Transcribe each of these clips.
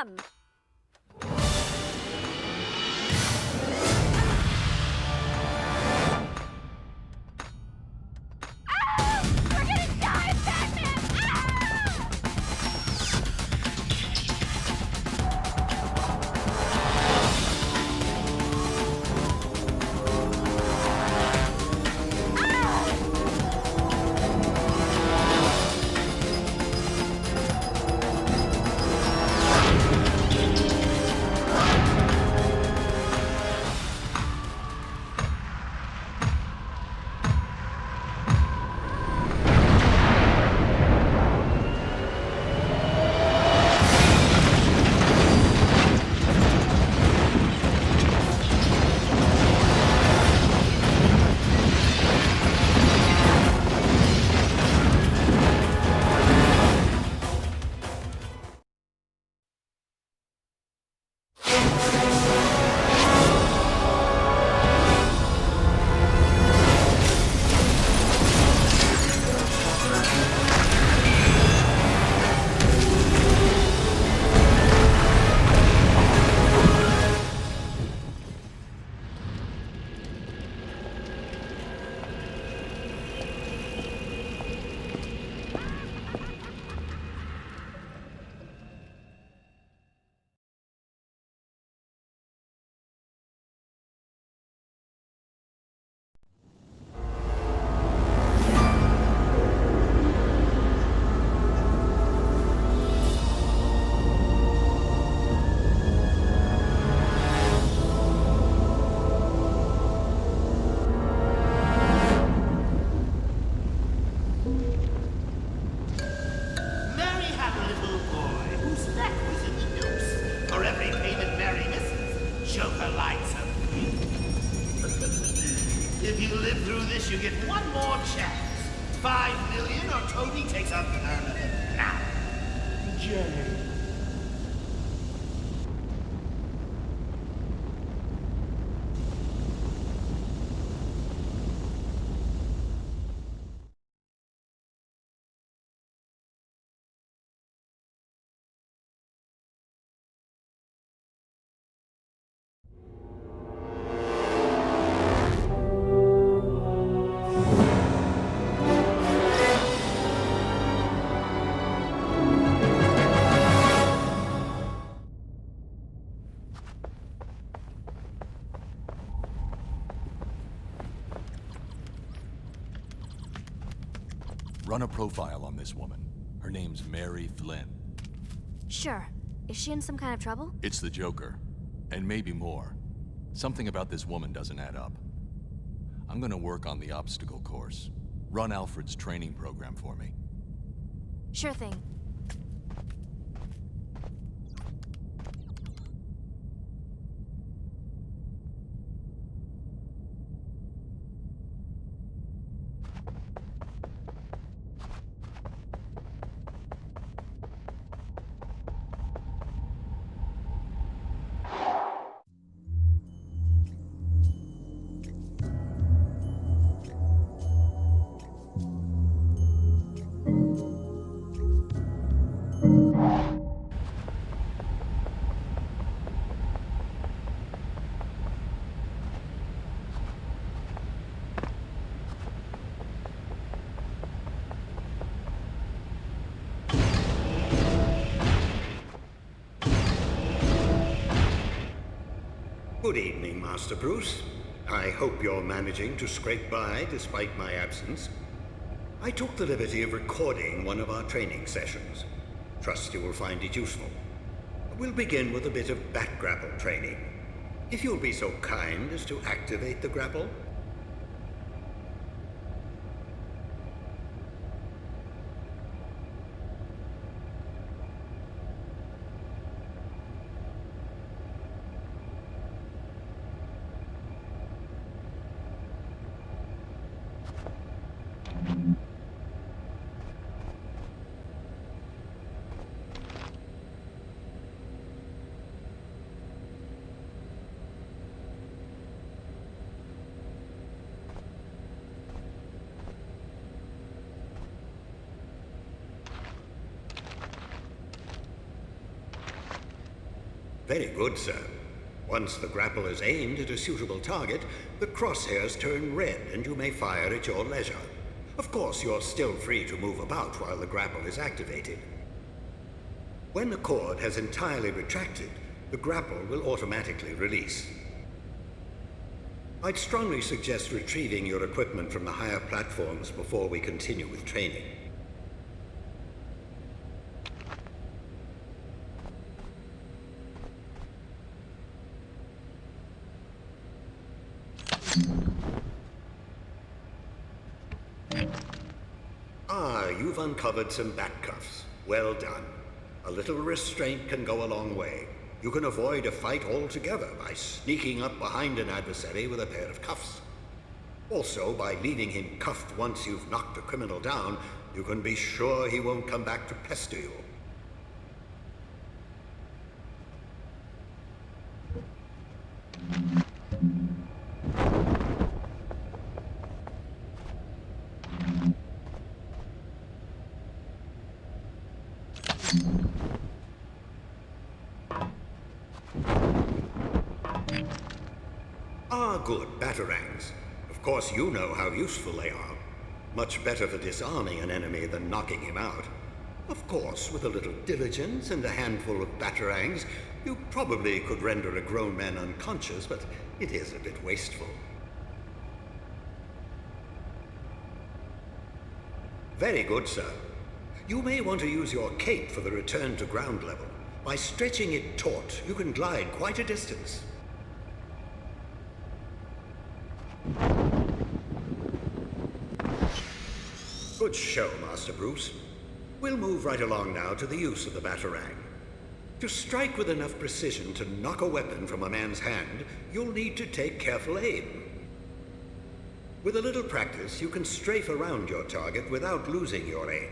come! We're gonna die, Batman! Mary had a little boy whose neck was in the noose. For every payment Mary misses, Joker lights her free. If you live through this, you get one more chance. 5 million or Toby takes a permanent nap. Jay. Run a profile on this woman. Her name's Mary Flynn. Sure. Is she in some kind of trouble? It's the Joker. And maybe more. Something about this woman doesn't add up. I'm gonna work on the obstacle course. Run Alfred's training program for me. Sure thing. Good evening, Master Bruce. I hope you're managing to scrape by despite my absence. I took the liberty of recording one of our training sessions. Trust you will find it useful. We'll begin with a bit of bat grapple training. If you'll be so kind as to activate the grapple. Very good, sir. Once the grapple is aimed at a suitable target, the crosshairs turn red and you may fire at your leisure. Of course, you're still free to move about while the grapple is activated. When the cord has entirely retracted, the grapple will automatically release. I'd strongly suggest retrieving your equipment from the higher platforms before we continue with training. Ah, you've uncovered some back cuffs. Well done. A little restraint can go a long way. You can avoid a fight altogether by sneaking up behind an adversary with a pair of cuffs. Also, by leaving him cuffed once you've knocked a criminal down, you can be sure he won't come back to pester you. Ah, good, batarangs. Of course you know how useful they are. Much better for disarming an enemy than knocking him out. Of course, with a little diligence and a handful of batarangs, you probably could render a grown man unconscious, but it is a bit wasteful. Very good, sir. You may want to use your cape for the return to ground level. By stretching it taut, you can glide quite a distance. Good show, Master Bruce. We'll move right along now to the use of the batarang. To strike with enough precision to knock a weapon from a man's hand, you'll need to take careful aim. With a little practice, you can strafe around your target without losing your aim.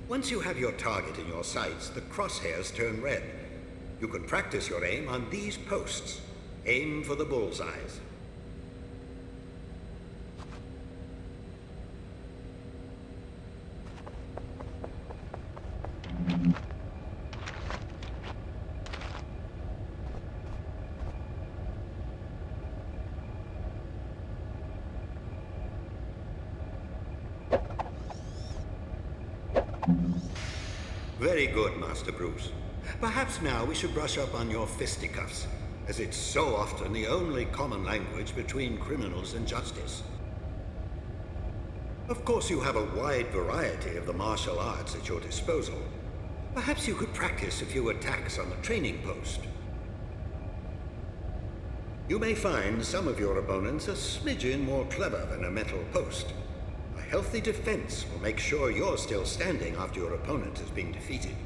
Once you have your target in your sights, the crosshairs turn red. You can practice your aim on these posts. Aim for the bullseyes. Very good, Master Bruce. Perhaps now we should brush up on your fisticuffs, as it's so often the only common language between criminals and justice. Of course, you have a wide variety of the martial arts at your disposal. Perhaps you could practice a few attacks on the training post. You may find some of your opponents a smidgen more clever than a metal post. A healthy defense will make sure you're still standing after your opponent has been defeated.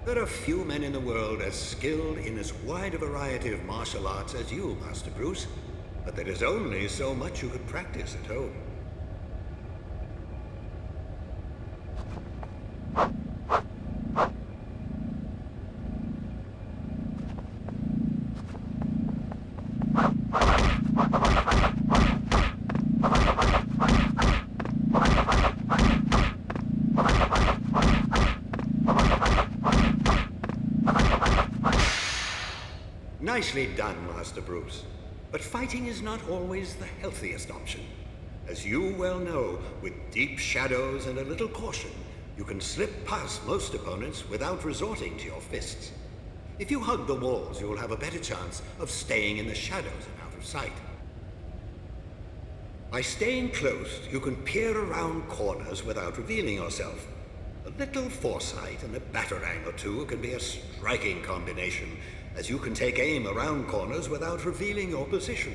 There are few men in the world as skilled in as wide a variety of martial arts as you, Master Bruce, but there is only so much you could practice at home. Nicely done, Master Bruce. But fighting is not always the healthiest option. As you well know, with deep shadows and a little caution, you can slip past most opponents without resorting to your fists. If you hug the walls, you'll have a better chance of staying in the shadows and out of sight. By staying close, you can peer around corners without revealing yourself. A little foresight and a batarang or two can be a striking combination, as you can take aim around corners without revealing your position.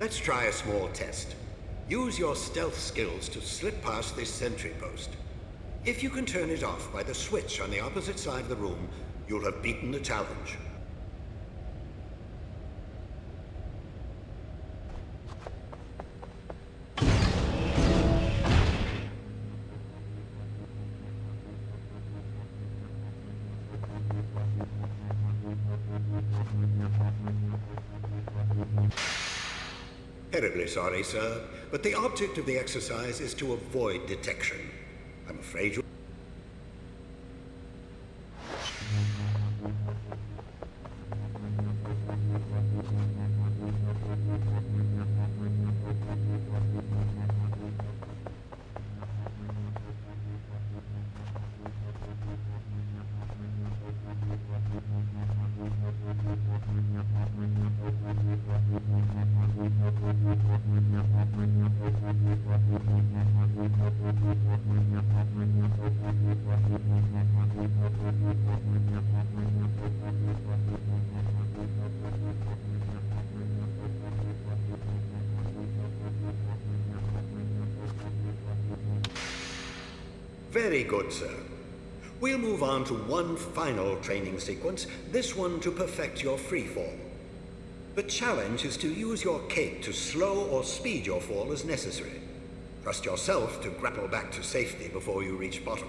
Let's try a small test. Use your stealth skills to slip past this sentry post. If you can turn it off by the switch on the opposite side of the room, you'll have beaten the challenge. Terribly sorry, sir, but the object of the exercise is to avoid detection. I'm afraid you... Very good, sir. We'll move on to one final training sequence, this one to perfect your free fall. The challenge is to use your cape to slow or speed your fall as necessary. Trust yourself to grapple back to safety before you reach bottom.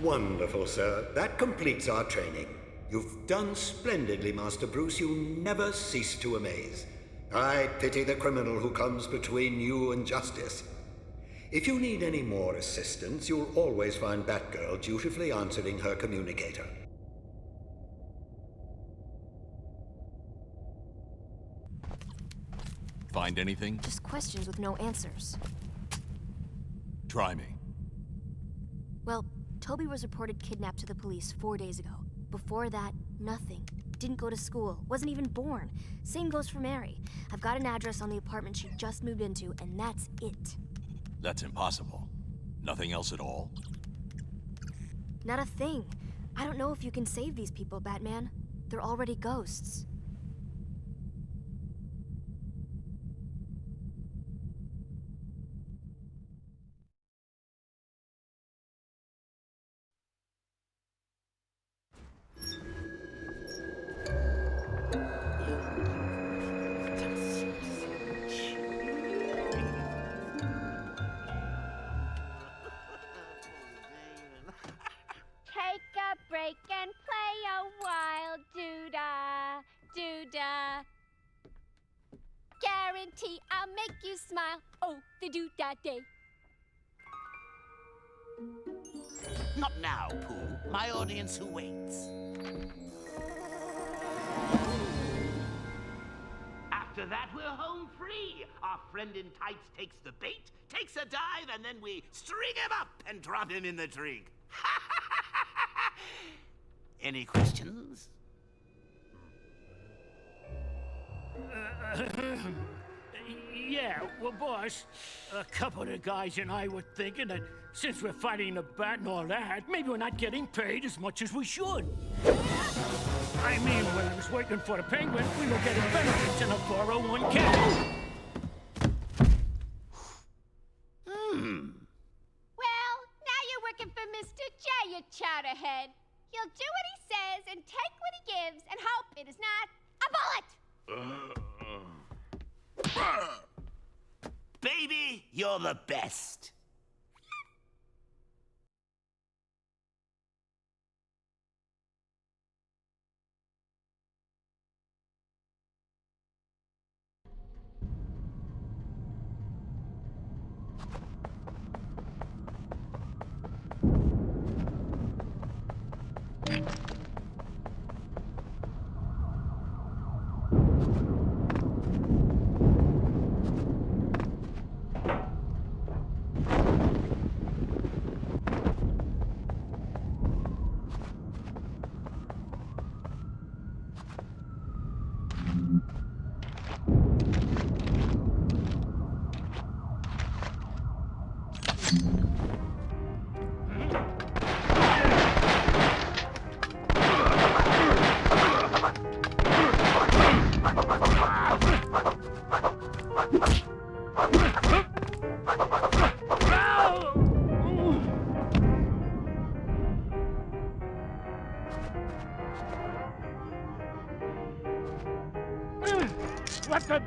Wonderful, sir. That completes our training. You've done splendidly, Master Bruce. You never cease to amaze. I pity the criminal who comes between you and justice. If you need any more assistance, you'll always find Batgirl dutifully answering her communicator. Find anything? Just questions with no answers. Try me. Well, Toby was reported kidnapped to the police 4 days ago. Before that, nothing. Didn't go to school, wasn't even born. Same goes for Mary. I've got an address on the apartment she just moved into, and that's it. That's impossible. Nothing else at all? Not a thing. I don't know if you can save these people, Batman. They're already ghosts. Take a break and play a while, doo-dah, doo-dah. Guarantee I'll make you smile, oh, the doo-dah day. Not now, Pooh. My audience who waits. After that, we're home free. Our friend in tights takes the bait, takes a dive, and then we string him up and drop him in the drink. Any questions? Yeah, well, boss, a couple of the guys and I were thinking that since we're fighting the bat and all that, maybe we're not getting paid as much as we should. I mean, when I was working for the Penguin, we were getting benefits in a 401k. Well, now you're working for Mr. J, you chowderhead. He'll do what he says and take what he gives and hope it is not a bullet. Baby, you're the best. What the...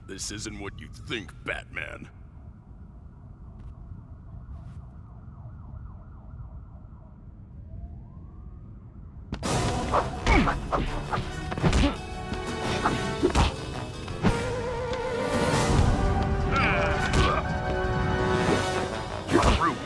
This isn't what you think, Batman. You're through.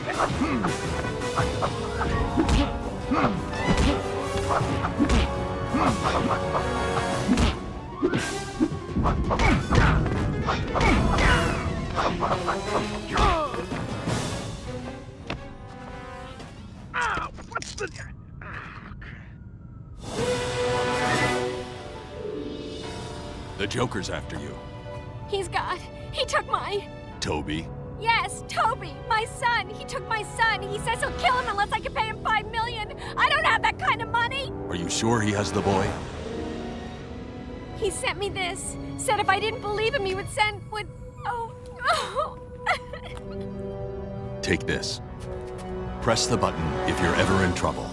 What's the... The Joker's after you. He took my... Toby. Yes, Toby, my son. He took my son. He says he'll kill him unless I can pay him $5 million. I don't have that kind of money. Are you sure he has the boy? He sent me this. Said if I didn't believe him, he would send... Oh. Take this. Press the button if you're ever in trouble.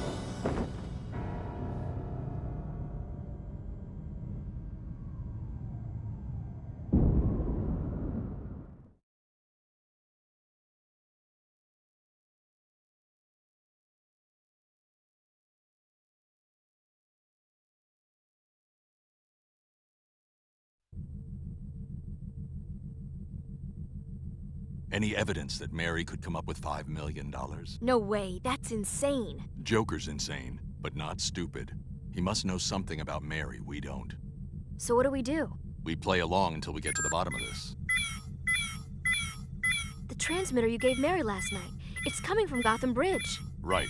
Any evidence that Mary could come up with $5 million? No way, that's insane. Joker's insane. but not stupid. He must know something about Mary we don't. So what do we do? We play along until we get to the bottom of this. The transmitter you gave Mary last night. It's coming from Gotham Bridge. Right.